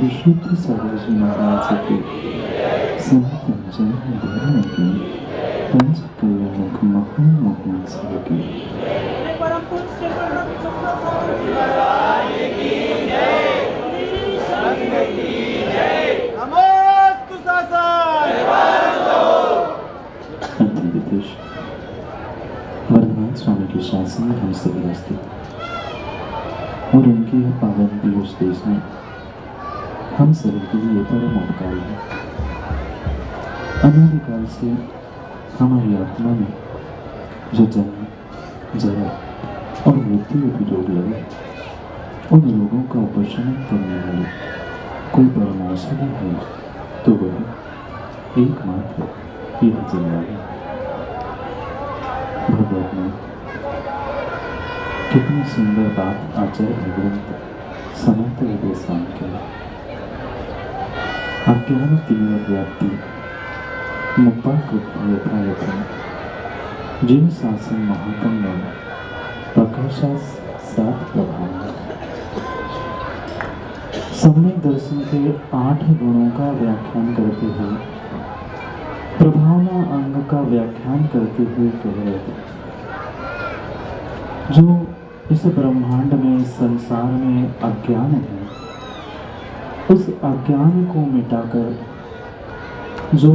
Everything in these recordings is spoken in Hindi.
विशुद्ध सरस्वती महाराज की सनातन जैन धर्म की पंच कल्याणक महामहोत्सव की अंतिम वर्धमान स्वामी के शासन में हम सभी रहते और उनके यह पावन पीयूष देश में हम सभी के लिए परम उपकारी है। अनादिकाल से हमारी आत्मा में जो जन्म, जरा और मृत्यु रूपी रोग लगे, उन रोगों का उपशमन करने वाली कोई परम औषधि है तो वह एकमात्र यह जन्म है। भगवत में कितनी सुंदर बात आचार्य भगवंत सनातन गोस्वामी के अज्ञान तीव्र व्याप्ति मुप्पाकृत यथायथम जिन शासन महात्म में प्रकाशा सात प्रभाव सम्यक दर्शन के 8 गुणों का व्याख्यान करते हुए प्रभावना अंग का व्याख्यान करते हुए कह रहे थे, जो इस ब्रह्मांड में संसार में अज्ञान है, उस अज्ञान को मिटाकर जो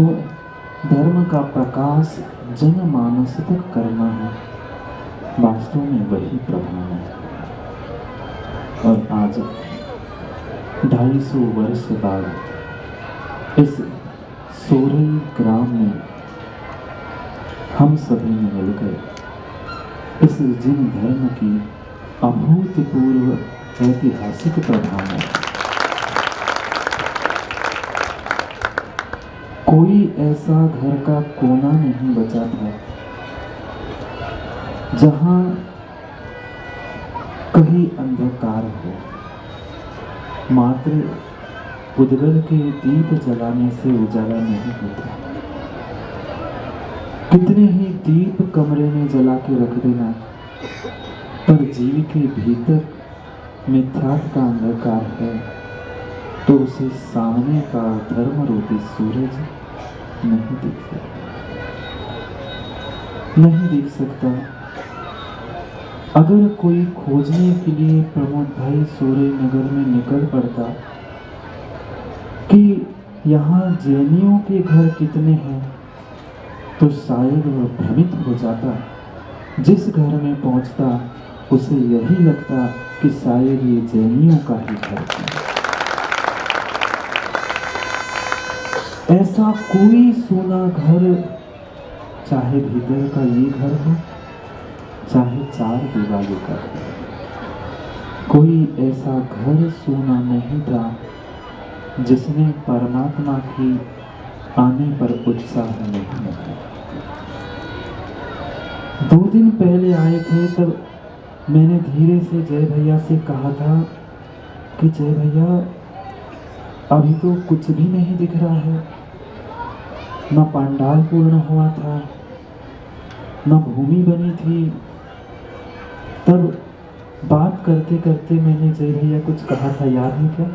धर्म का प्रकाश जनमानस तक करना है, वास्तव में वही प्रधान है। और आज 250 वर्ष बाद इस सोरई ग्राम में हम सभी ने मिलकर इस जिन धर्म की अभूतपूर्व ऐतिहासिक प्रभाव है, कोई ऐसा घर का कोना नहीं बचा था जहां कहीं अंधकार हो। मात्र उद्गल के दीप जलाने से उजाला नहीं होता। कितने ही दीप कमरे में जला के रख देना, पर जीव के भीतर मिथ्यात्व का अंधकार है तो उसे सामने का धर्म रूपी सूरज नहीं दिख सकता। अगर कोई खोजने के लिए प्रमोद भाई सोरई नगर में निकल पड़ता कि यहाँ जैनियों के घर कितने हैं, तो शायद वह भ्रमित हो जाता। जिस घर में पहुंचता उसे यही लगता कि शायद ये जैनियों का ही घर है। ऐसा कोई सोना घर, चाहे भीतर का ये घर हो, चाहे 4 दीवारों का घर, कोई ऐसा घर सोना नहीं था जिसने परमात्मा की आने पर उत्साह नहीं रखा। 2 दिन पहले आए थे तब मैंने धीरे से जय भैया से कहा था कि जय भैया अभी तो कुछ भी नहीं दिख रहा है, न पंडाल पूर्ण हुआ था, न भूमि बनी थी। तब बात करते करते मैंने जय भैया कुछ कहा था, याद है क्या?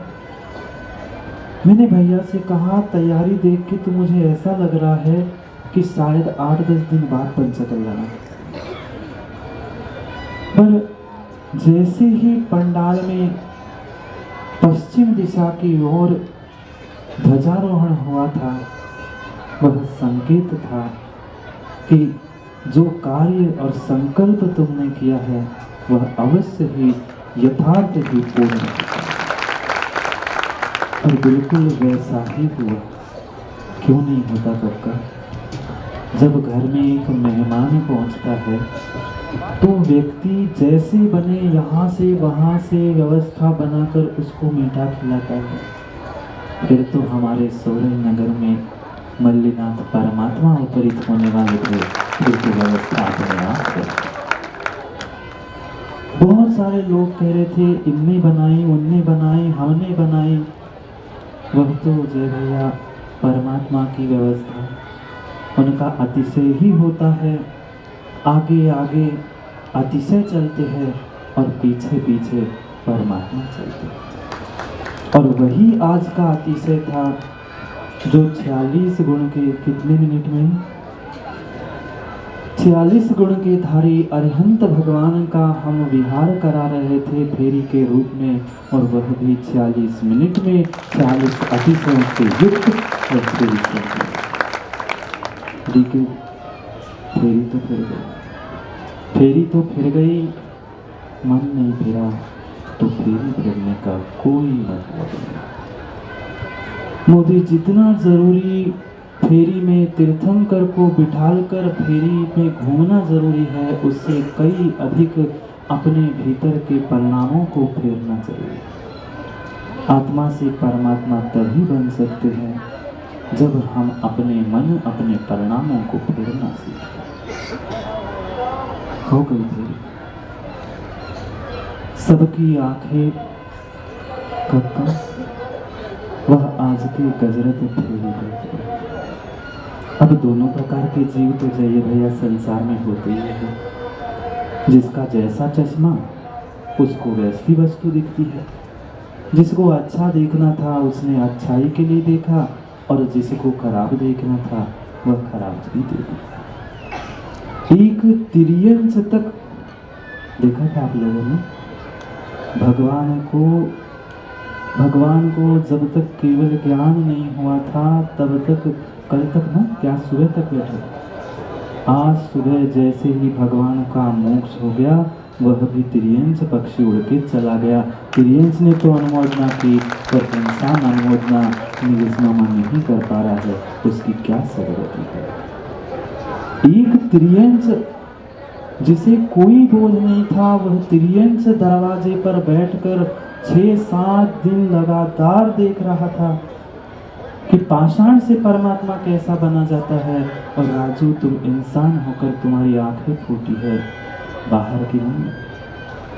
मैंने भैया से कहा, तैयारी देख के तो मुझे ऐसा लग रहा है कि शायद 8-10 दिन बाद पंचकल लगा। पर जैसे ही पंडाल में पश्चिम दिशा की ओर ध्वजारोहण हुआ था, वह संकेत था कि जो कार्य और संकल्प तुमने किया है वह अवश्य ही यथार्थ ही पूर्ण होगा। और बिल्कुल वैसा ही हुआ। क्यों नहीं होता कब? जब घर में एक मेहमान पहुंचता है तो व्यक्ति जैसे बने यहाँ से वहाँ से व्यवस्था बनाकर उसको मीठा खिलाता है। फिर तो हमारे सोरई नगर में मल्लीनाथ परमात्मा उपरित होने वाले थे, फिर तो व्यवस्था अपने आप है। बहुत सारे लोग कह रहे थे इनने बनाई, उनने बनाई, हमने बनाई। वह तो जय भैया परमात्मा की व्यवस्था, उनका अतिशय ही होता है। आगे आगे अतिशय चलते हैं और पीछे पीछे परमात्मा चलते हैं। और वही आज का अतिशय था जो 46 गुण के कितने मिनट में 46 गुण के धारी अरिहंत भगवान का हम विहार करा रहे थे फेरी के रूप में, और वह भी 46 मिनट में 40 अतिशयों से युक्त और फेरी तो फिर गई, मन नहीं फिरा तो फेरी फिरने का कोई मतलब नहीं। मोदी, जितना जरूरी फेरी में तीर्थंकर को बिठालकर फेरी में घूमना जरूरी है, उससे कई अधिक अपने भीतर के परिणामों को फेरना चाहिए। आत्मा से परमात्मा तभी बन सकते हैं जब हम अपने मन, अपने परिणामों को फेरना सीखें। हो गई फेरी, सबकी आंखें कक्का, वह आज की गजरत फेरी करते हैं। अब दोनों प्रकार के जीव तो जय भैया संसार में होते ही है। जिसका जैसा चश्मा उसको वैसी वस्तु दिखती है। जिसको अच्छा देखना था उसने अच्छाई के लिए देखा, और जिसको खराब देखना था वह खराब ही देखा। एक तिर्यंश तक देखा था आप लोगों ने। भगवान को जब तक केवल ज्ञान नहीं हुआ था तब तक, कल तक ना, क्या सुबह तक बैठे, आज सुबह जैसे ही भगवान का मोक्ष हो गया वह भी तिर्यंश पक्षी उड़ के चला गया। तिर्यंश ने तो अनुमोदना की, पर इंसान अनुमोदना निजस्नामा नहीं कर पा रहा है, उसकी क्या जरूरत है। एक तिर्यंश जिसे कोई बोझ नहीं था, वह तिर्यंश दरवाजे पर बैठकर 6-7 दिन लगातार देख रहा था कि पाषाण से परमात्मा कैसा बना जाता है। और राजू, तुम इंसान होकर तुम्हारी आंखें फूटी है, बाहर की नहीं,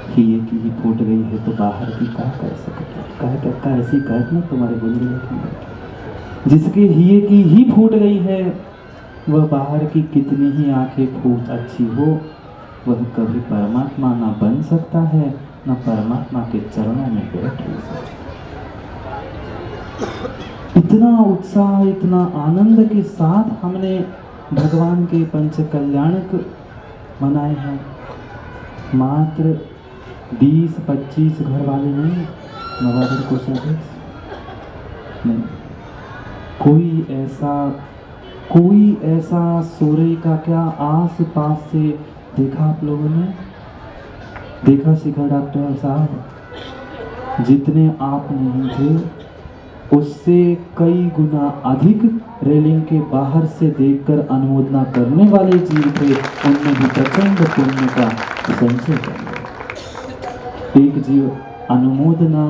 हिये की ही फूट गई है, तो बाहर की क्या कर सकते। कह ऐसी कहना तुम्हारे बुंदे, जिसके हिये की ही फूट गई है वह बाहर की कितनी ही आंखें फूट अच्छी हो, वह कभी परमात्मा ना बन सकता है, न परमात्मा के चरणों में बैठ सकता। इतना उत्साह, इतना आनंद के साथ हमने भगवान के पंच कल्याणक मनाए हैं। मात्र 20-25 घर वाले नहीं, नवागर को नहीं, कोई ऐसा सोरे का क्या आस पास से देखा आप लोगों ने? देखा शिखर डॉक्टर साहब, जितने आप नहीं थे उससे कई गुना अधिक रेलिंग के बाहर से देखकर अनुमोदना करने वाले जीव थे। उनमें भी प्रचंड पुण्य का संचय कर। एक जीव अनुमोदना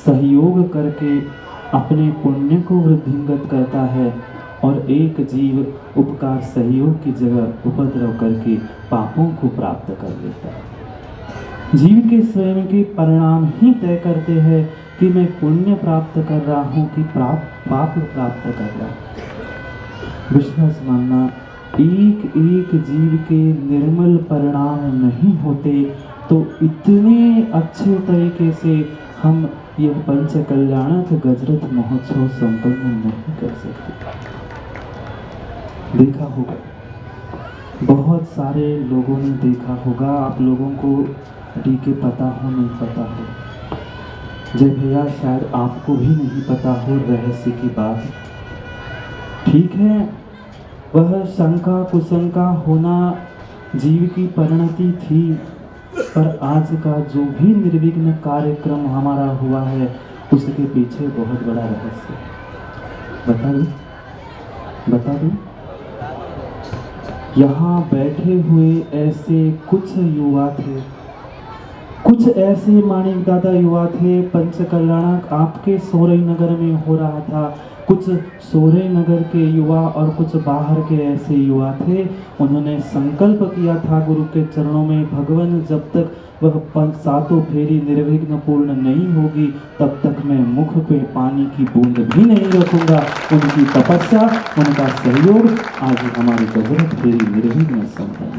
सहयोग करके अपने पुण्य को वृद्धिंगत करता है, और एक जीव उपकार सहयोग की जगह उपद्रव करके पापों को प्राप्त कर लेता है। जीव के स्वयं के परिणाम ही तय करते हैं कि मैं पुण्य प्राप्त कर रहा हूँ कि पाप प्राप्त कर रहा हूँ। विश्वास मानना, एक एक जीव के निर्मल परिणाम नहीं होते तो इतने अच्छे तरीके से हम यह पंच कल्याणक गजरत महोत्सव संपन्न नहीं कर सकते। देखा होगा, बहुत सारे लोगों ने देखा होगा, आप लोगों को डीके पता हो नहीं पता हो, जय भैया शायद आपको भी नहीं पता हो रहस्य की बात। ठीक है, वह शंका कुशंका होना जीव की परिणति थी, पर आज का जो भी निर्विघ्न कार्यक्रम हमारा हुआ है उसके पीछे बहुत बड़ा रहस्य है। बता दूं? यहाँ बैठे हुए ऐसे कुछ युवा थे, कुछ ऐसे माणिक दादा युवा थे। पंच कल्याणक आपके सोरई नगर में हो रहा था। कुछ सोरई नगर के युवा और कुछ बाहर के ऐसे युवा थे। उन्होंने संकल्प किया था गुरु के चरणों में, भगवान जब तक वह सातों फेरी निर्विघ्न पूर्ण नहीं होगी तब तक मैं मुख पे पानी की बूंद भी नहीं रखूंगा। उनकी तपस्या, उनका सहयोग आज हमारी गजरत फेरी निर्विघ्न संपन्न।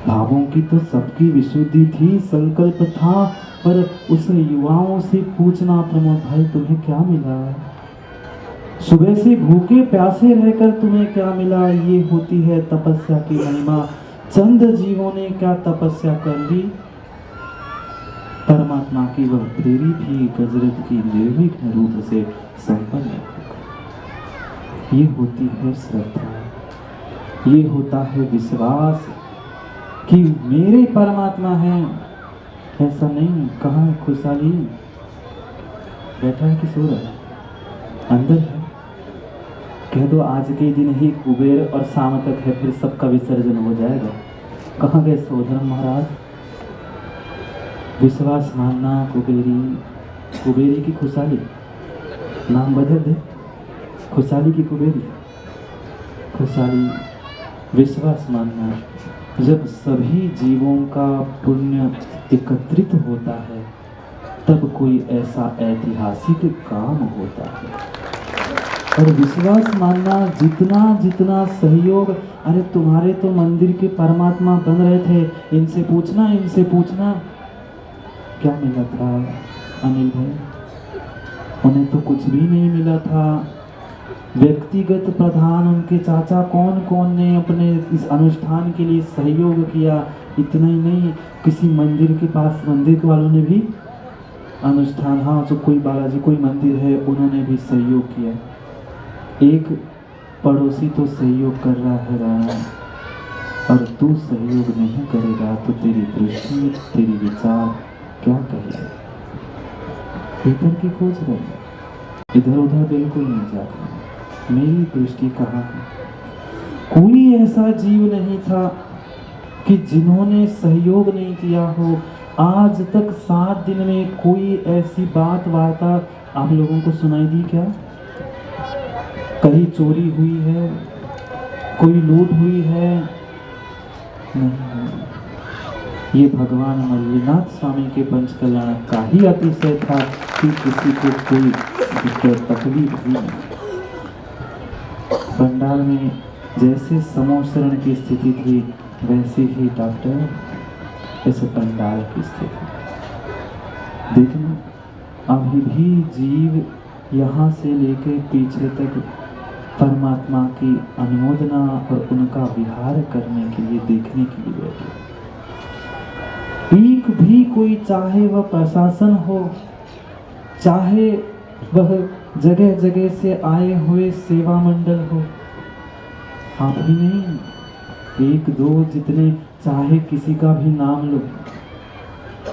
भावों की तो सबकी विशुद्धि थी, संकल्प था, पर उस युवाओं से पूछना प्रमोद भाई तुम्हें क्या मिला, सुबह से भूखे प्यासे रहकर तुम्हें क्या मिला, ये होती है तपस्या की महिमा, चंद जीवों ने क्या तपस्या कर ली, परमात्मा की वह प्रेरी भी गजरत की निर्विघ्न रूप से संपन्न होकर। ये होती है श्रद्धा, ये होता है विश्वास कि मेरे परमात्मा है। ऐसा नहीं, कहाँ है खुशहाली, बैठा है कि सो रहा है, अंदर है। कह दो आज के दिन ही कुबेर और शाम तक है, फिर सबका विसर्जन हो जाएगा। कहाँ गए सौधर्म महाराज, विश्वास मानना, कुबेरी की खुशहाली, नाम बदल दे, खुशहाली की कुबेरी, खुशहाली विश्वास मानना। जब सभी जीवों का पुण्य एकत्रित होता है तब कोई ऐसा ऐतिहासिक काम होता है। और विश्वास मानना, जितना जितना सहयोग, अरे तुम्हारे तो मंदिर के परमात्मा बन रहे थे, इनसे पूछना, इनसे पूछना क्या मिला था अनिल भाई, उन्हें तो कुछ भी नहीं मिला था। व्यक्तिगत प्रधान उनके चाचा कौन कौन ने अपने इस अनुष्ठान के लिए सहयोग किया, इतना ही नहीं, किसी मंदिर के पास, मंदिर के वालों ने भी अनुष्ठान, हाँ जो कोई बालाजी कोई मंदिर है उन्होंने भी सहयोग किया। एक पड़ोसी तो सहयोग कर रहा है और तू सहयोग नहीं करेगा तो तेरी दृष्टि, तेरी विचार क्या कहेगा। भीतर की खोज रहे, इधर उधर बिल्कुल नहीं जाता। मेरी दृष्टि कहाँ है, कोई ऐसा जीव नहीं था कि जिन्होंने सहयोग नहीं किया हो। आज तक 7 दिन में कोई ऐसी बात वार्ता आप लोगों को सुनाई दी क्या, कहीं चोरी हुई है, कोई लूट हुई है, नहीं। ये भगवान मल्लिनाथ स्वामी के पंचकल्याण का ही अतिशय था कि किसी को कोई तकलीफ हुई नहीं। पंडाल में जैसे समोशरण की स्थिति थी वैसे ही डॉक्टर, ऐसे पंडाल की स्थिति। देखना अभी भी जीव यहाँ से लेकर पीछे तक परमात्मा की अनुमोदना और उनका विहार करने के लिए, देखने के लिए बैठे। एक भी कोई, चाहे वह प्रशासन हो, चाहे वह जगह जगह से आए हुए सेवा मंडल हो, आप ही नहीं, एक दो जितने, चाहे किसी का भी नाम लो,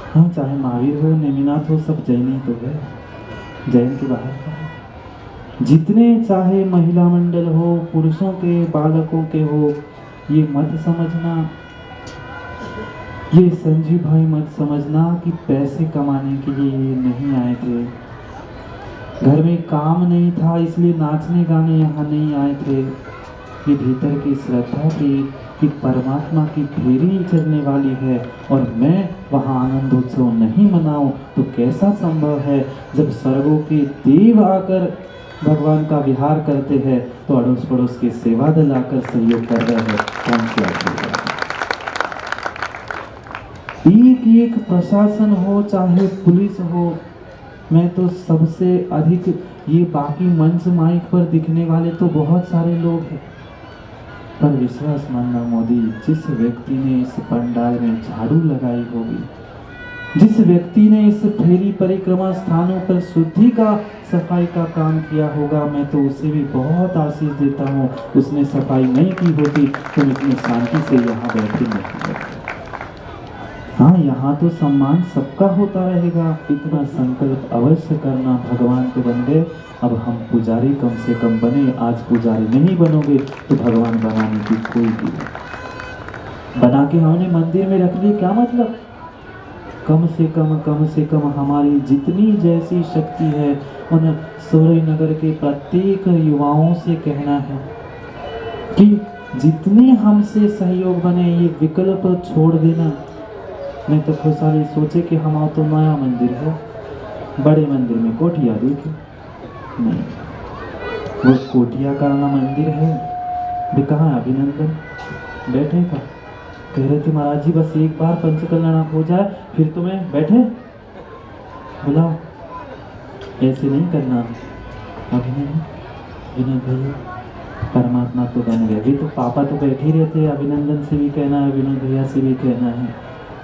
हाँ चाहे महावीर हो, नेमिनाथ हो, सब जैन ही तो है, जैन के बाहर का, जितने चाहे महिला मंडल हो, पुरुषों के, बालकों के हो, ये मत समझना, ये संजीव भाई मत समझना कि पैसे कमाने के लिए नहीं आए थे, घर में काम नहीं था इसलिए नाचने गाने यहाँ नहीं आए थे। ये भीतर की श्रद्धा थी कि परमात्मा की फेरी चलने वाली है और मैं वहाँ आनंदोत्सव नहीं मनाऊं तो कैसा संभव है। जब स्वर्गों के देव आकर भगवान का विहार करते हैं तो अड़ोस पड़ोस के सेवा दल आकर सहयोग कर रहे हैं, कौन सी आशीर्वाद। एक एक प्रशासन हो चाहे पुलिस हो, मैं तो सबसे अधिक, ये बाकी मंच माइक पर दिखने वाले तो बहुत सारे लोग हैं, पर विश्वास मानना मोदी, जिस व्यक्ति ने इस पंडाल में झाड़ू लगाई होगी, जिस व्यक्ति ने इस फेरी परिक्रमा स्थानों पर शुद्धि का, सफाई का काम किया होगा, मैं तो उसे भी बहुत आशीष देता हूँ। उसने सफाई नहीं की होती तो इतनी शांति से यहाँ बैठे नहीं। हाँ, यहाँ तो सम्मान सबका होता रहेगा, इतना संकल्प अवश्य करना। भगवान तो बन गए, अब हम पुजारी कम से कम बने। आज पुजारी नहीं बनोगे तो भगवान बनाने की कोई भी नहीं। बना के हमने मंदिर में रख ली, क्या मतलब। कम से कम हमारी जितनी जैसी शक्ति है उन सोरई नगर के प्रत्येक युवाओं से कहना है कि जितने हमसे सहयोग बने ये विकल्प छोड़ देना। मैं तो खुशहाली सोचे कि हमारा तो नया मंदिर है, बड़े मंदिर में कोठिया देखे नहीं, वो कोठिया का ना मंदिर है भी। कहाँ अभिनंदन बैठे था, कह रहे थे महाराज जी बस एक बार पंचकल्याण हो जाए फिर तुम्हें बैठे बुलाओ। ऐसे नहीं करना। अभी विनोद भैया परमात्मा तो बन गए। भी तो पापा तो बैठे ही रहते। अभिनंदन से भी कहना है, विनोद भैया से भी कहना है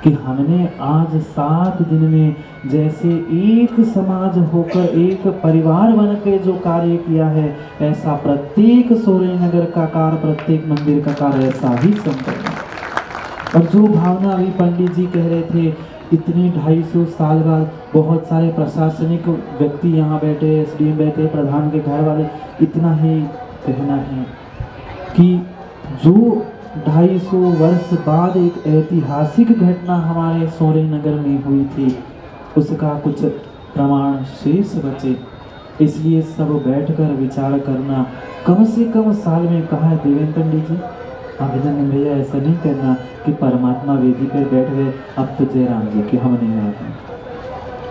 कि हमने आज 7 दिन में जैसे एक समाज होकर एक परिवार बनकर जो कार्य किया है, ऐसा प्रत्येक सूर्यनगर का कार्य, प्रत्येक मंदिर का कार्य ऐसा ही संपन्न। और जो भावना अभी पंडित जी कह रहे थे, इतने 250 साल बाद बहुत सारे प्रशासनिक व्यक्ति यहाँ बैठे, एसडीएम बैठे, प्रधान के घर वाले, इतना ही कहना है कि जो 250 वर्ष बाद एक ऐतिहासिक घटना हमारे सूर्यनगर में हुई थी, उसका कुछ प्रमाण शेष बचे। इसलिए सब बैठकर विचार करना। कम से कम साल में कहा है देवेंद्र पंडित जी, अभिनंदन भैया ऐसा नहीं करना कि परमात्मा वेदी पर बैठ गए अब तो जयराम जी कि हम नहीं आए।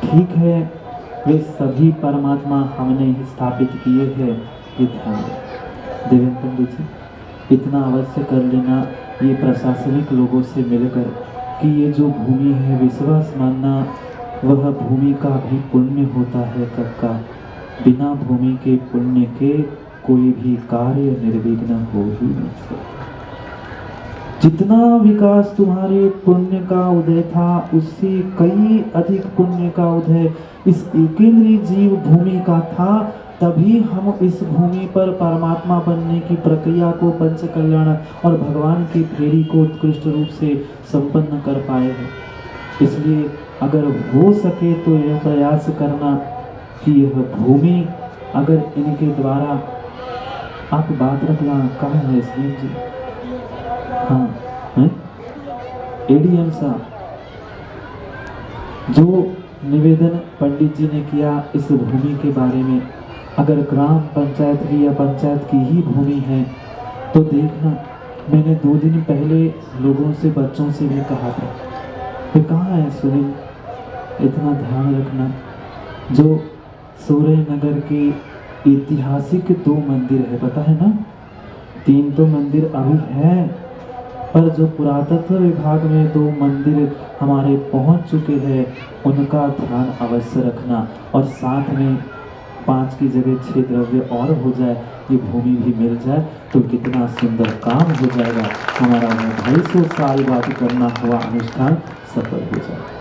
ठीक है, वे सभी परमात्मा हमने ही स्थापित किए हैं, ये ध्यान देवेंद्र पंडित जी इतना अवश्य कर लेना, ये प्रशासनिक लोगों से मिलकर कि ये जो भूमि है विश्वास मानना, वह भूमि का भी पुण्य होता है कक्का। बिना भूमि के पुण्य के कोई भी कार्य निर्विघ्न हो ही नहीं सकता। जितना विकास तुम्हारे पुण्य का उदय था, उससे कई अधिक पुण्य का उदय इस एकेंद्रीय जीव भूमि का था। तभी हम इस भूमि पर परमात्मा बनने की प्रक्रिया को, पंच कल्याण और भगवान की फेरी को उत्कृष्ट रूप से संपन्न कर पाए हैं। इसलिए अगर हो सके तो यह प्रयास करना कि यह भूमि अगर इनके द्वारा आप बात रखना, कहाँ है इसलिए जी, हाँ है एडीएम साहब, जो निवेदन पंडित जी ने किया इस भूमि के बारे में, अगर ग्राम पंचायत की या पंचायत की ही भूमि है तो देखना, मैंने 2 दिन पहले लोगों से, बच्चों से भी कहा था कि कहाँ है सुनील, इतना ध्यान रखना। जो सूर्यनगर के ऐतिहासिक 2 मंदिर है, पता है ना, 3 तो मंदिर अभी है, पर जो पुरातत्व विभाग में 2 मंदिर हमारे पहुंच चुके हैं, उनका ध्यान अवश्य रखना। और साथ में 5 की जगह 6 द्रव्य और हो जाए, ये भूमि भी मिल जाए तो कितना सुंदर काम हो जाएगा। हमारा 250 साल बाद करना हुआ अनुष्ठान सफल हो जाए।